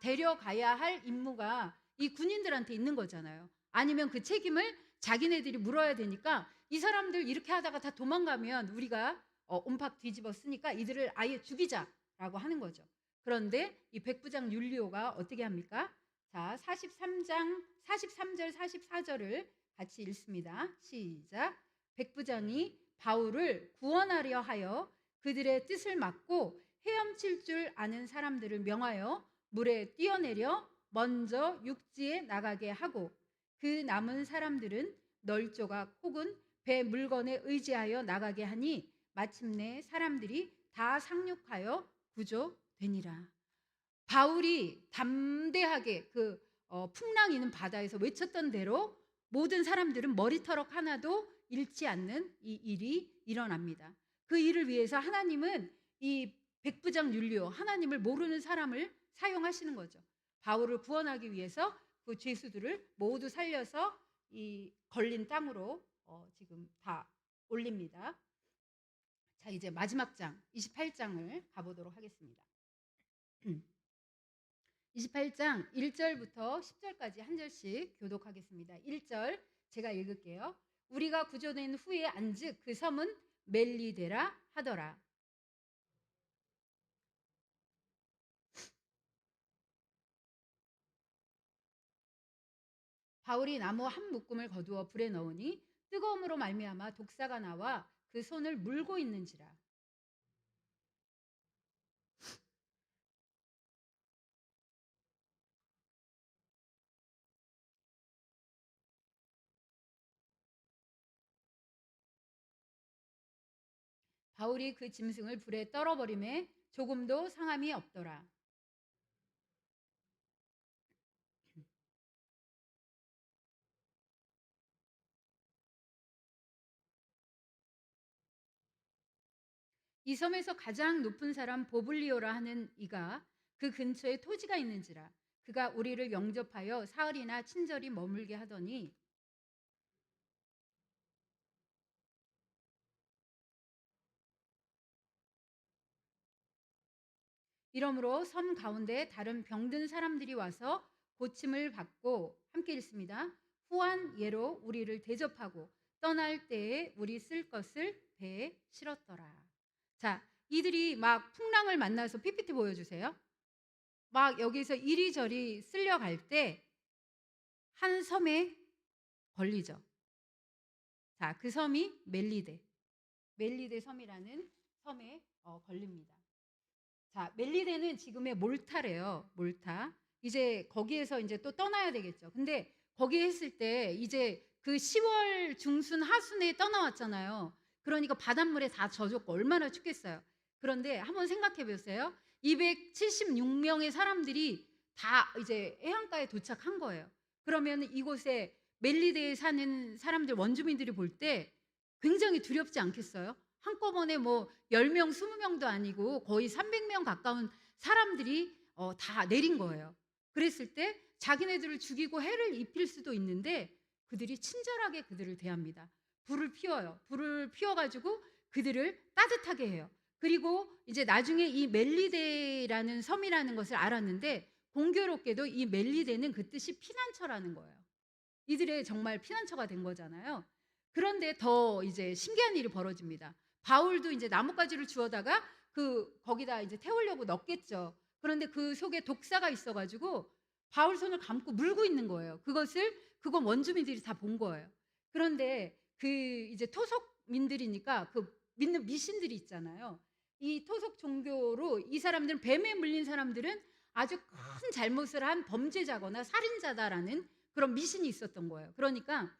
데려가야 할 임무가 이 군인들한테 있는 거잖아요. 아니면 그 책임을 자기네들이 물어야 되니까 이 사람들 이렇게 하다가 다 도망가면 우리가 옴팍 뒤집어 쓰니까 이들을 아예 죽이자라고 하는 거죠. 그런데 이 백부장 율리오가 어떻게 합니까? 자, 43절 44절을 같이 읽습니다. 시작. 백부장이 바울을 구원하려 하여 그들의 뜻을 막고 헤엄칠 줄 아는 사람들을 명하여 물에 뛰어내려 먼저 육지에 나가게 하고 그 남은 사람들은 널조각 혹은 배 물건에 의지하여 나가게 하니 마침내 사람들이 다 상륙하여 구조되니라. 바울이 담대하게 풍랑 있는 바다에서 외쳤던 대로 모든 사람들은 머리털럭 하나도 잃지 않는 이 일이 일어납니다. 그 일을 위해서 하나님은 이 백부장 율리오 하나님을 모르는 사람을 사용하시는 거죠. 바울을 구원하기 위해서 그 죄수들을 모두 살려서 이 걸린 땅으로 지금 다 올립니다. 자, 이제 마지막 장 28장을 가보도록 하겠습니다. 28장 1절부터 10절까지 한 절씩 교독하겠습니다. 1절 제가 읽을게요. 우리가 구조된 후에 안즉 그 섬은 멜리데라 하더라. 바울이 나무 한 묶음을 거두어 불에 넣으니 뜨거움으로 말미암아 독사가 나와 그 손을 물고 있는지라. 바울이 그 짐승을 불에 떨어버림에 조금도 상함이 없더라. 이 섬에서 가장 높은 사람 보블리오라 하는 이가 그 근처에 토지가 있는지라 그가 우리를 영접하여 사흘이나 친절히 머물게 하더니 이러므로 섬 가운데 다른 병든 사람들이 와서 고침을 받고 함께 읽습니다. 후한 예로 우리를 대접하고 떠날 때에 우리 쓸 것을 배에 실었더라. 자, 이들이 막 풍랑을 만나서 PPT 보여주세요. 막 여기서 이리저리 쓸려갈 때 한 섬에 걸리죠. 자, 그 섬이 멜리데 섬이라는 섬에 걸립니다. 자, 멜리데는 지금의 몰타래요. 몰타. 이제 거기에서 이제 또 떠나야 되겠죠. 근데 거기 했을 때 이제 그 10월 중순 하순에 떠나왔잖아요. 그러니까 바닷물에 다 젖었고 얼마나 춥겠어요. 그런데 한번 생각해 보세요. 276명의 사람들이 다 이제 해안가에 도착한 거예요. 그러면 이곳에 멜리데에 사는 사람들 원주민들이 볼 때 굉장히 두렵지 않겠어요? 한꺼번에 뭐 10명, 20명도 아니고 거의 300명 가까운 사람들이 다 내린 거예요. 그랬을 때 자기네들을 죽이고 해를 입힐 수도 있는데 그들이 친절하게 그들을 대합니다. 불을 피워요. 불을 피워가지고 그들을 따뜻하게 해요. 그리고 이제 나중에 이 멜리데라는 섬이라는 것을 알았는데 공교롭게도 이 멜리데는 그 뜻이 피난처라는 거예요. 이들의 정말 피난처가 된 거잖아요. 그런데 더 이제 신기한 일이 벌어집니다. 바울도 이제 나뭇가지를 주워다가 거기다 이제 태우려고 넣겠죠. 그런데 그 속에 독사가 있어가지고 바울 손을 감고 물고 있는 거예요. 그건 원주민들이 다 본 거예요. 그런데 그 이제 토속민들이니까 그 믿는 미신들이 있잖아요. 이 토속 종교로 이 사람들은 뱀에 물린 사람들은 아주 큰 잘못을 한 범죄자거나 살인자다라는 그런 미신이 있었던 거예요. 그러니까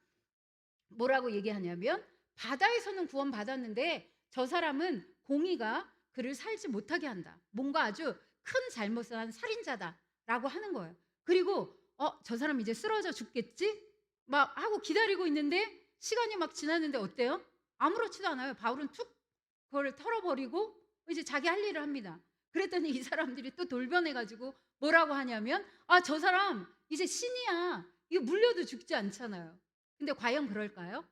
뭐라고 얘기하냐면 바다에서는 구원받았는데 저 사람은 공의가 그를 살지 못하게 한다. 뭔가 아주 큰 잘못을 한 살인자다라고 하는 거예요. 그리고 저 사람 이제 쓰러져 죽겠지? 막 하고 기다리고 있는데 시간이 막 지났는데 어때요? 아무렇지도 않아요. 바울은 툭 그걸 털어버리고 이제 자기 할 일을 합니다. 그랬더니 이 사람들이 또 돌변해가지고 뭐라고 하냐면 저 사람 이제 신이야. 이거 물려도 죽지 않잖아요. 근데 과연 그럴까요?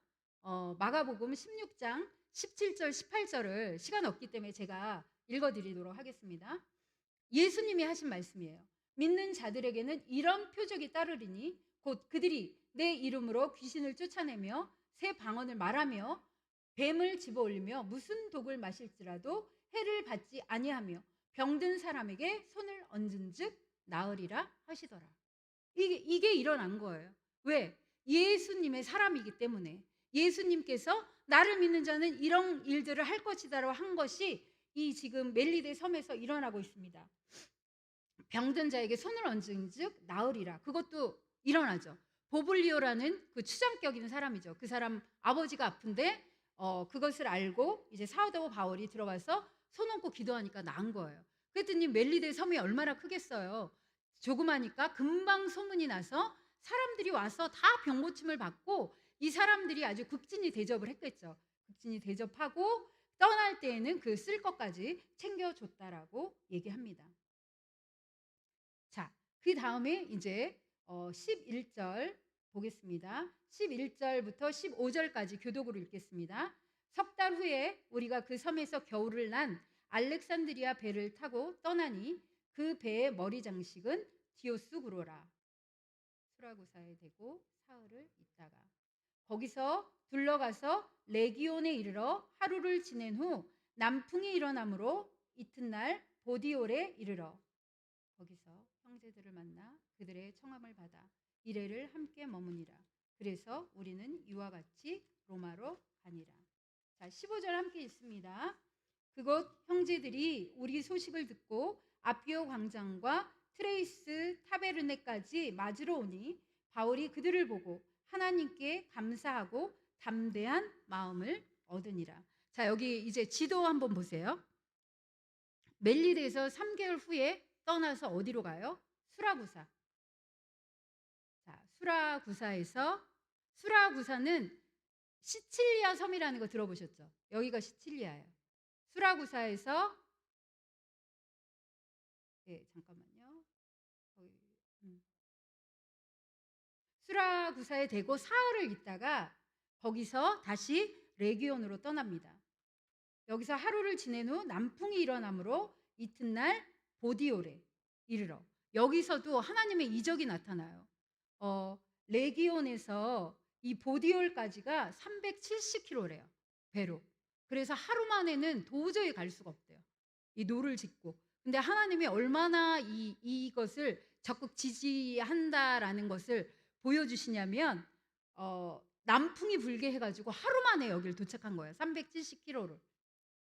마가복음 16장 17절 18절을 시간 없기 때문에 제가 읽어드리도록 하겠습니다. 예수님이 하신 말씀이에요. 믿는 자들에게는 이런 표적이 따르리니 곧 그들이 내 이름으로 귀신을 쫓아내며 새 방언을 말하며 뱀을 집어올리며 무슨 독을 마실지라도 해를 받지 아니하며 병든 사람에게 손을 얹은즉 나으리라 하시더라. 이게 일어난 거예요. 왜? 예수님의 사람이기 때문에. 예수님께서 나를 믿는 자는 이런 일들을 할 것이다라고 한 것이 이 지금 멜리데 섬에서 일어나고 있습니다. 병든 자에게 손을 얹은즉 나으리라. 그것도 일어나죠. 보블리오라는 그 추장격인 사람이죠. 그 사람 아버지가 아픈데 그것을 알고 이제 사도 바울이 들어가서 손 얹고 기도하니까 나은 거예요. 그랬더니 멜리데 섬이 얼마나 크겠어요. 조그마니까 금방 소문이 나서 사람들이 와서 다 병고침을 받고 이 사람들이 아주 극진히 대접을 했겠죠. 극진히 대접하고 떠날 때에는 그 쓸 것까지 챙겨줬다라고 얘기합니다. 자, 그 다음에 이제 11절 보겠습니다. 11절부터 15절까지 교독으로 읽겠습니다. 석 달 후에 우리가 그 섬에서 겨울을 난 알렉산드리아 배를 타고 떠나니 그 배의 머리 장식은 디오스 구로라. 수라구사에 대고 사흘을 있다가 거기서 둘러가서 레기온에 이르러 하루를 지낸 후 남풍이 일어나므로 이튿날 보디올에 이르러 거기서 형제들을 만나 그들의 청함을 받아 이레를 함께 머무니라. 그래서 우리는 이와 같이 로마로 가니라. 자, 15절 함께 읽습니다. 그곳 형제들이 우리 소식을 듣고 아피오 광장과 트레이스 타베르네까지 맞으러 오니 바울이 그들을 보고 하나님께 감사하고 담대한 마음을 얻으니라. 자, 여기 이제 지도 한번 보세요. 멜리데에서 3개월 후에 떠나서 어디로 가요? 수라구사. 자, 수라구사는 시칠리아 섬이라는 거 들어보셨죠? 여기가 시칠리아예요. 수라구사에서 잠깐만요. 거기, 음. 수라구사에 대고 사흘을 있다가 거기서 다시 레기온으로 떠납니다. 여기서 하루를 지낸 후 남풍이 일어나므로 이튿날 보디올에 이르러 여기서도 하나님의 이적이 나타나요. 레기온에서 이 보디올까지가 370km래요. 배로. 그래서 하루 만에는 도저히 갈 수가 없대요. 이 노를 짓고. 근데 하나님이 얼마나 이것을 적극 지지한다라는 것을 보여주시냐면 남풍이 불게 해가지고 하루 만에 여기를 도착한 거예요. 370km를.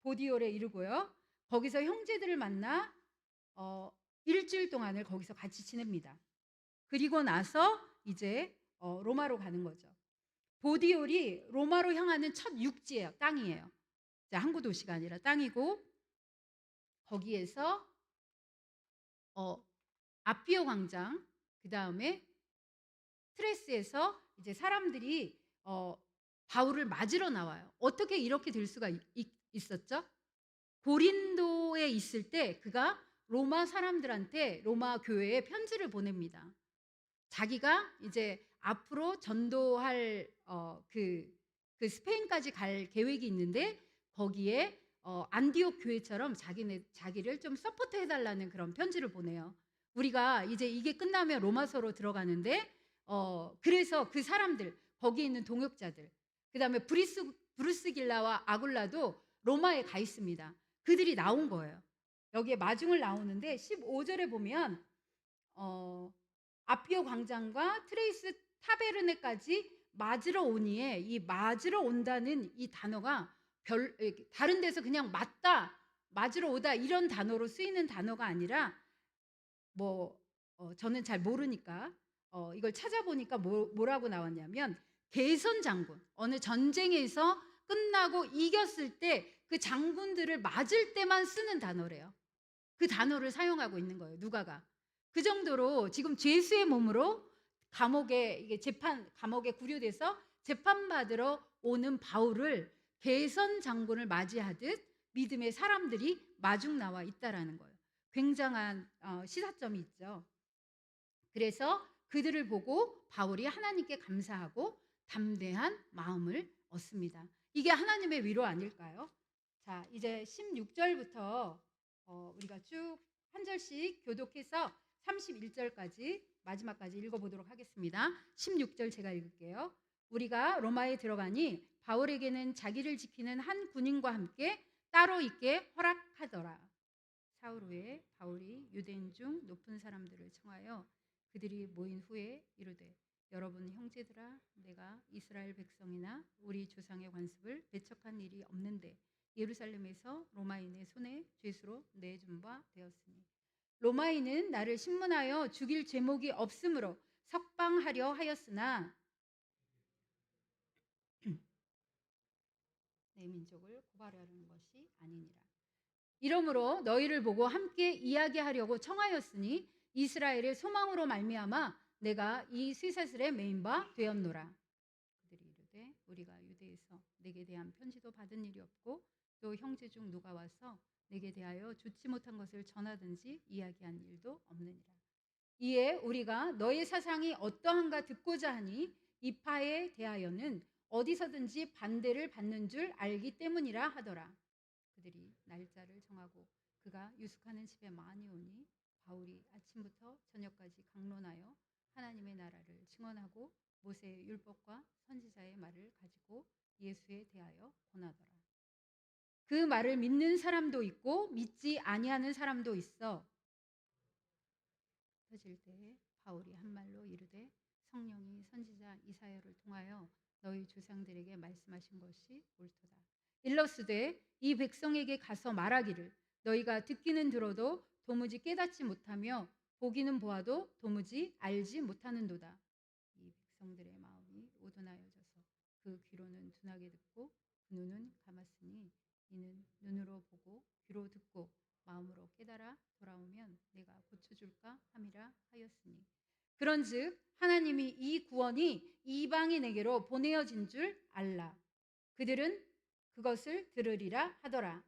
보디올에 이르고요. 거기서 형제들을 만나 일주일 동안을 거기서 같이 지냅니다. 그리고 나서 이제 로마로 가는 거죠. 보디올이 로마로 향하는 첫 육지예요. 땅이에요. 항구 도시가 아니라 땅이고 거기에서 아피오 광장, 그 다음에 트레스에서 이제 사람들이 바울을 맞으러 나와요. 어떻게 이렇게 될 수가 있었죠? 고린도에 있을 때 그가 로마 사람들한테 로마 교회에 편지를 보냅니다. 자기가 이제 앞으로 전도할 그 스페인까지 갈 계획이 있는데 거기에 안디옥 교회처럼 자기를 좀 서포트 해달라는 그런 편지를 보내요. 우리가 이제 이게 끝나면 로마서로 들어가는데 그래서 그 사람들 거기 있는 동역자들 그 다음에 브루스길라와 아굴라도 로마에 가 있습니다. 그들이 나온 거예요. 여기에 마중을 나오는데 15절에 보면 아피오 광장과 트레이스 타베르네까지 맞으러 오니에 이 맞으러 온다는 이 단어가 다른 데서 그냥 맞으러 오다 이런 단어로 쓰이는 단어가 아니라 저는 잘 모르니까 이걸 찾아보니까 뭐라고 나왔냐면 개선 장군, 어느 전쟁에서 끝나고 이겼을 때 그 장군들을 맞을 때만 쓰는 단어래요. 그 단어를 사용하고 있는 거예요. 누가가. 그 정도로 지금 죄수의 몸으로 감옥에 구류돼서 재판받으러 오는 바울을 개선 장군을 맞이하듯 믿음의 사람들이 마중 나와 있다라는 거예요. 굉장한 시사점이 있죠. 그래서 그들을 보고 바울이 하나님께 감사하고 담대한 마음을 얻습니다. 이게 하나님의 위로 아닐까요? 자, 이제 16절부터 우리가 쭉 한 절씩 교독해서 31절까지 마지막까지 읽어보도록 하겠습니다. 16절 제가 읽을게요. 우리가 로마에 들어가니 바울에게는 자기를 지키는 한 군인과 함께 따로 있게 허락하더라. 사흘 후에 바울이 유대인 중 높은 사람들을 청하여 그들이 모인 후에 이르되 여러분 형제들아, 내가 이스라엘 백성이나 우리 조상의 관습을 배척한 일이 없는데 예루살렘에서 로마인의 손에 죄수로 내준 바 되었으니 로마인은 나를 신문하여 죽일 죄목이 없으므로 석방하려 하였으나 내 민족을 고발하려는 것이 아니니라. 이러므로 너희를 보고 함께 이야기하려고 청하였으니 이스라엘의 소망으로 말미암아 내가 이 쇠사슬에 매인 바 되었노라. 그들이 이르되 우리가 유대에서 내게 대한 편지도 받은 일이 없고 또 형제 중 누가 와서 내게 대하여 좋지 못한 것을 전하든지 이야기한 일도 없느니라. 이에 우리가 너의 사상이 어떠한가 듣고자 하니 이 파에 대하여는 어디서든지 반대를 받는 줄 알기 때문이라 하더라. 그들이 날짜를 정하고 그가 유숙하는 집에 많이 오니 바울이 아침부터 저녁까지 강론하여 하나님의 나라를 증언하고 모세의 율법과 선지자의 말을 가지고 예수에 대하여 권하더라. 그 말을 믿는 사람도 있고 믿지 아니하는 사람도 있어. 터질 때에 바울이 한 말로 이르되 성령이 선지자 이사야를 통하여 너희 조상들에게 말씀하신 것이 옳도다. 일러스되 이 백성에게 가서 말하기를 너희가 듣기는 들어도 도무지 깨닫지 못하며 보기는 보아도 도무지 알지 못하는도다. 이 백성들의 마음이 오둔하여져서 그 귀로는 둔하게 듣고 그 눈은 감았으니 이는 눈으로 보고 귀로 듣고 마음으로 깨달아 돌아오면 내가 고쳐줄까 함이라 하였으니 그런즉 하나님이 이 구원이 이방인에게로 보내어진 줄 알라. 그들은 그것을 들으리라 하더라.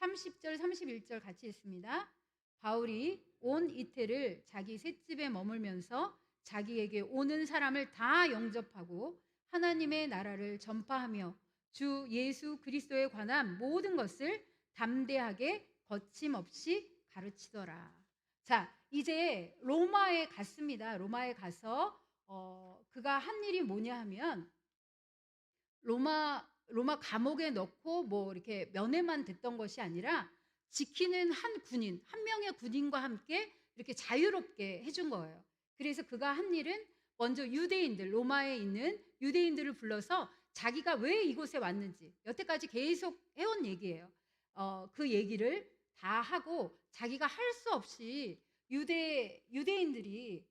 30절 31절 같이 읽습니다. 바울이 온 이틀을 자기 셋집에 머물면서 자기에게 오는 사람을 다 영접하고 하나님의 나라를 전파하며 주 예수 그리스도에 관한 모든 것을 담대하게 거침없이 가르치더라. 자, 이제 로마에 갔습니다. 로마에 가서 그가 한 일이 뭐냐 하면 로마 감옥에 넣고 뭐 이렇게 면회만 됐던 것이 아니라 지키는 한 군인, 한 명의 군인과 함께 이렇게 자유롭게 해준 거예요. 그래서 그가 한 일은 먼저 유대인들, 로마에 있는 유대인들을 불러서 자기가 왜 이곳에 왔는지 여태까지 계속 해온 얘기예요. 그 얘기를 다 하고 자기가 할 수 없이 유대인들이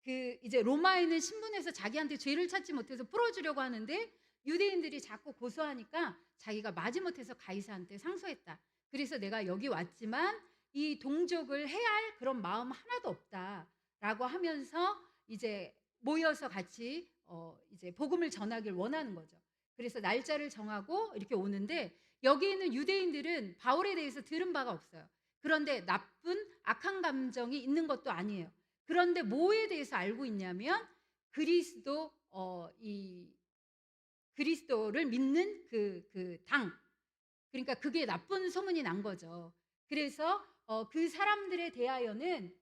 그 이제 로마에 있는 신분에서 자기한테 죄를 찾지 못해서 풀어주려고 하는데 유대인들이 자꾸 고소하니까 자기가 마지못해서 가이사한테 상소했다. 그래서 내가 여기 왔지만 이 동족을 해야 할 그런 마음 하나도 없다라고 하면서 이제 모여서 같이 이제 복음을 전하길 원하는 거죠. 그래서 날짜를 정하고 이렇게 오는데 여기 있는 유대인들은 바울에 대해서 들은 바가 없어요. 그런데 나쁜 악한 감정이 있는 것도 아니에요. 그런데 뭐에 대해서 알고 있냐면 그리스도를 믿는 그 당, 그러니까 그게 나쁜 소문이 난 거죠. 그래서 그 사람들에 대하여는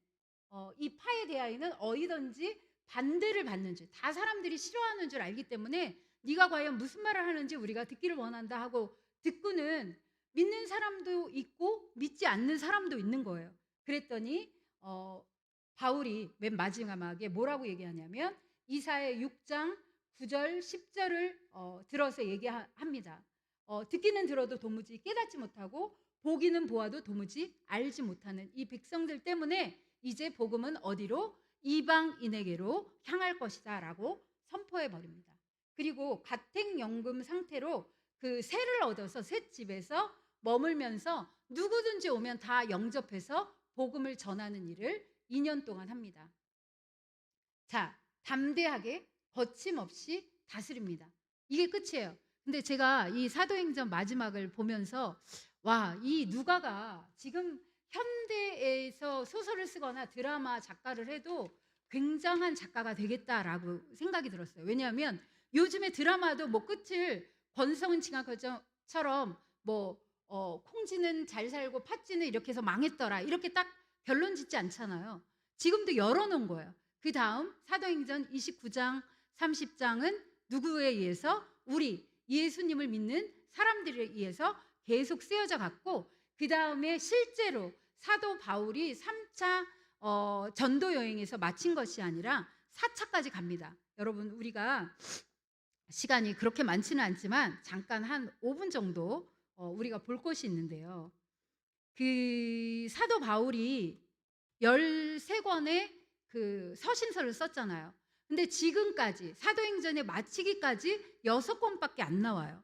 이 파에 대하여는 어디든지 반대를 받는 줄, 다 사람들이 싫어하는 줄 알기 때문에 네가 과연 무슨 말을 하는지 우리가 듣기를 원한다 하고 듣고는 믿는 사람도 있고 믿지 않는 사람도 있는 거예요. 그랬더니 바울이 맨 마지막에 뭐라고 얘기하냐면 이사야 6장 9절 10절을 들어서 얘기합니다. 듣기는 들어도 도무지 깨닫지 못하고 보기는 보아도 도무지 알지 못하는 이 백성들 때문에 이제 복음은 어디로? 이방인에게로 향할 것이다 라고 선포해 버립니다. 그리고 가택연금 상태로 그 세를 얻어서 셋집에서 머물면서 누구든지 오면 다 영접해서 복음을 전하는 일을 2년 동안 합니다. 자, 담대하게 거침없이 다스립니다. 이게 끝이에요. 근데 제가 이 사도행전 마지막을 보면서 와, 이 누가가 지금 현대에서 소설을 쓰거나 드라마 작가를 해도 굉장한 작가가 되겠다라고 생각이 들었어요. 왜냐하면 요즘에 드라마도 뭐 끝을 권성은 징악처럼 뭐 콩쥐는 잘 살고 팥쥐는 이렇게 해서 망했더라 이렇게 딱 결론 짓지 않잖아요. 지금도 열어놓은 거예요. 그 다음 사도행전 29장 30장은 누구에 의해서? 우리 예수님을 믿는 사람들에 의해서 계속 쓰여져 갔고, 그 다음에 실제로 사도 바울이 3차 전도 여행에서 마친 것이 아니라 4차까지 갑니다. 여러분, 우리가 시간이 그렇게 많지는 않지만 잠깐 한 5분 정도 우리가 볼 것이 있는데요. 그 사도 바울이 13권의 그 서신서를 썼잖아요. 근데 지금까지 사도행전에 마치기까지 6권밖에 안 나와요.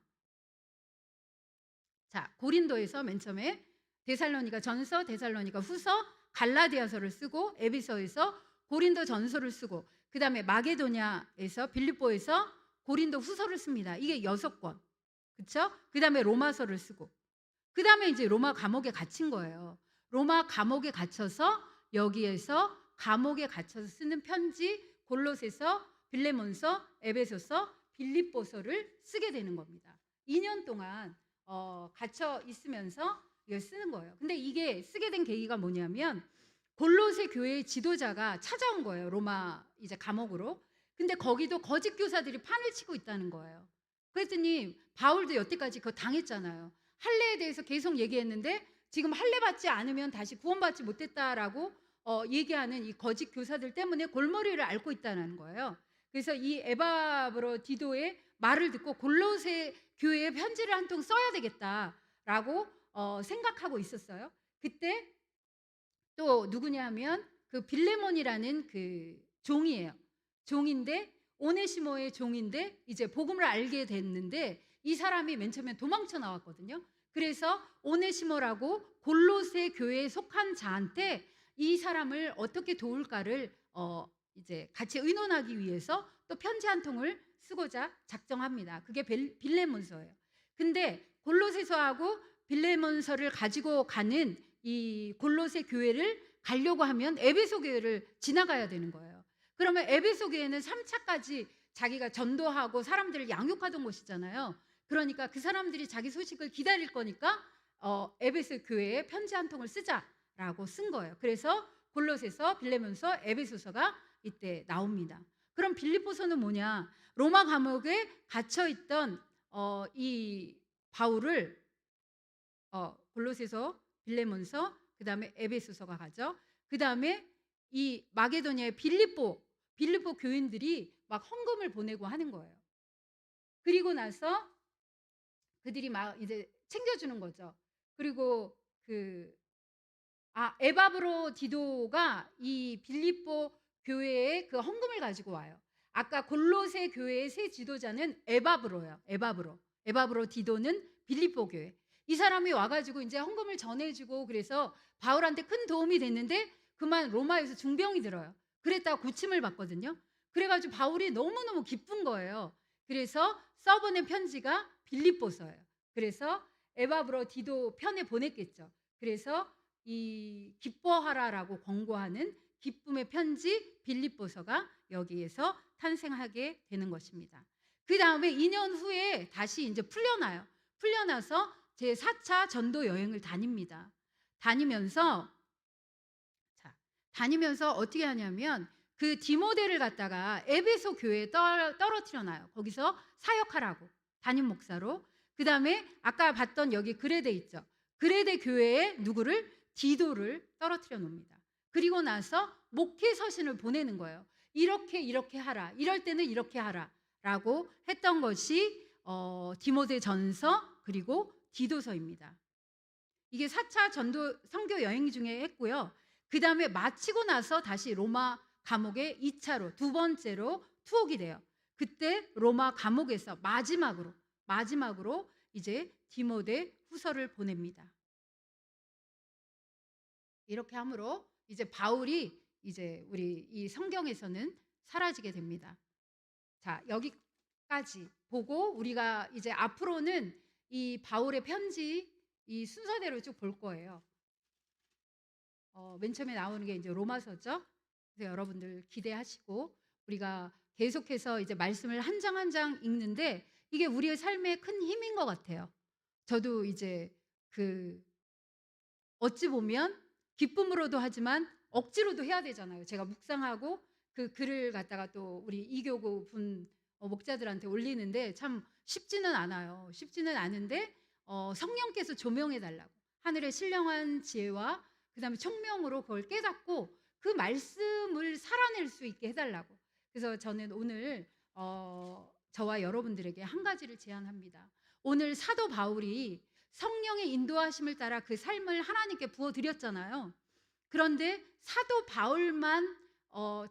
자, 고린도에서 맨 처음에 데살로니가 전서, 데살로니가 후서, 갈라디아서를 쓰고 에베소에서 고린도 전서를 쓰고 그 다음에 마게도냐에서 빌립보에서 고린도 후서를 씁니다. 이게 6권. 그렇죠? 그 다음에 로마서를 쓰고 그 다음에 이제 로마 감옥에 갇힌 거예요. 로마 감옥에 갇혀서 여기에서 감옥에 갇혀서 쓰는 편지 골로새서, 빌레몬서, 에베소서, 빌립보서를 쓰게 되는 겁니다. 2년 동안 갇혀 있으면서 이걸 쓰는 거예요. 근데 이게 쓰게 된 계기가 뭐냐면 골로새 교회의 지도자가 찾아온 거예요. 로마 이제 감옥으로. 근데 거기도 거짓 교사들이 판을 치고 있다는 거예요. 그랬더니 바울도 여태까지 그거 당했잖아요. 할례에 대해서 계속 얘기했는데 지금 할례 받지 않으면 다시 구원받지 못했다라고 얘기하는 이 거짓 교사들 때문에 골머리를 앓고 있다는 거예요. 그래서 이 에바브로디도의 말을 듣고 골로새 교회에 편지를 한 통 써야 되겠다라고 생각하고 있었어요. 그때 또 누구냐 하면 그 빌레몬이라는 그 종이에요. 종인데 오네시모의 종인데 이제 복음을 알게 됐는데 이 사람이 맨 처음에 도망쳐 나왔거든요. 그래서 오네시모라고 골로새 교회에 속한 자한테 이 사람을 어떻게 도울까를 이제 같이 의논하기 위해서 또 편지 한 통을 쓰고자 작정합니다. 그게 빌레몬서예요. 근데 골로새서하고 빌레몬서를 가지고 가는 이 골로새 교회를 가려고 하면 에베소 교회를 지나가야 되는 거예요. 그러면 에베소 교회는 3차까지 자기가 전도하고 사람들을 양육하던 곳이잖아요. 그러니까 그 사람들이 자기 소식을 기다릴 거니까 에베소 교회에 편지 한 통을 쓰자라고 쓴 거예요. 그래서 골로새서, 빌레몬서, 에베소서가 이때 나옵니다. 그럼 빌립보서는 뭐냐? 로마 감옥에 갇혀 있던 이 바울을 골로새서, 빌레몬서, 그다음에 에베소서가 가죠. 그다음에 이 마게도니아의 빌립보 교인들이 막 헌금을 보내고 하는 거예요. 그리고 나서 그들이 막 이제 챙겨주는 거죠. 그리고 에바브로 디도가 이 빌립보 교회의 그 헌금을 가지고 와요. 아까 골로새 교회의 새 지도자는 에바브로예요. 에바브로 디도는 빌립보 교회. 이 사람이 와가지고 이제 헌금을 전해주고 그래서 바울한테 큰 도움이 됐는데 그만 로마에서 중병이 들어요. 그랬다가 고침을 받거든요. 그래가지고 바울이 너무너무 기쁜 거예요. 그래서 써보낸 편지가 빌립보서예요. 그래서 에바브로 디도 편에 보냈겠죠. 그래서 이 기뻐하라라고 권고하는 기쁨의 편지 빌립보서가 여기에서 탄생하게 되는 것입니다. 그 다음에 2년 후에 다시 이제 풀려나서 제4차 전도 여행을 다닙니다. 다니면서 어떻게 하냐면 그 디모데를 갖다가 에베소 교회에 떨어뜨려 놔요. 거기서 사역하라고, 담임 목사로. 그 다음에 아까 봤던 여기 그레데 있죠. 그레데 교회에 누구를? 디도를 떨어뜨려 놓습니다. 그리고 나서 목회 서신을 보내는 거예요. 이렇게 하라. 이럴 때는 이렇게 하라. 라고 했던 것이 디모데 전서 그리고 디도서입니다. 이게 4차 전도 선교 여행 중에 했고요. 그 다음에 마치고 나서 다시 로마 감옥에 2차로 두 번째로 투옥이 돼요. 그때 로마 감옥에서 마지막으로 이제 디모데 후서를 보냅니다. 이렇게 함으로 이제 바울이 이제 우리 이 성경에서는 사라지게 됩니다. 자, 여기까지 보고 우리가 이제 앞으로는 이 바울의 편지 이 순서대로 쭉 볼 거예요. 맨 처음에 나오는 게 이제 로마서죠. 그래서 여러분들 기대하시고 우리가 계속해서 이제 말씀을 한 장 한 장 읽는데 이게 우리의 삶의 큰 힘인 것 같아요. 저도 이제 어찌 보면 기쁨으로도 하지만 억지로도 해야 되잖아요. 제가 묵상하고 그 글을 갖다가 또 우리 이교구 분 목자들한테 올리는데 참 쉽지는 않아요. 쉽지는 않은데 성령께서 조명해 달라고 하늘의 신령한 지혜와 그다음에 총명으로 그걸 깨닫고 그 말씀을 살아낼 수 있게 해달라고. 그래서 저는 오늘 저와 여러분들에게 한 가지를 제안합니다. 오늘 사도 바울이 성령의 인도하심을 따라 그 삶을 하나님께 부어드렸잖아요. 그런데 사도 바울만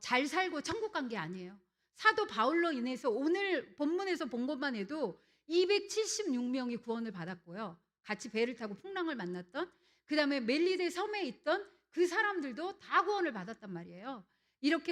잘 살고 천국 간 게 아니에요. 사도 바울로 인해서 오늘 본문에서 본 것만 해도 276명이 구원을 받았고요. 같이 배를 타고 풍랑을 만났던 그 다음에 멜리데 섬에 있던 그 사람들도 다 구원을 받았단 말이에요. 이렇게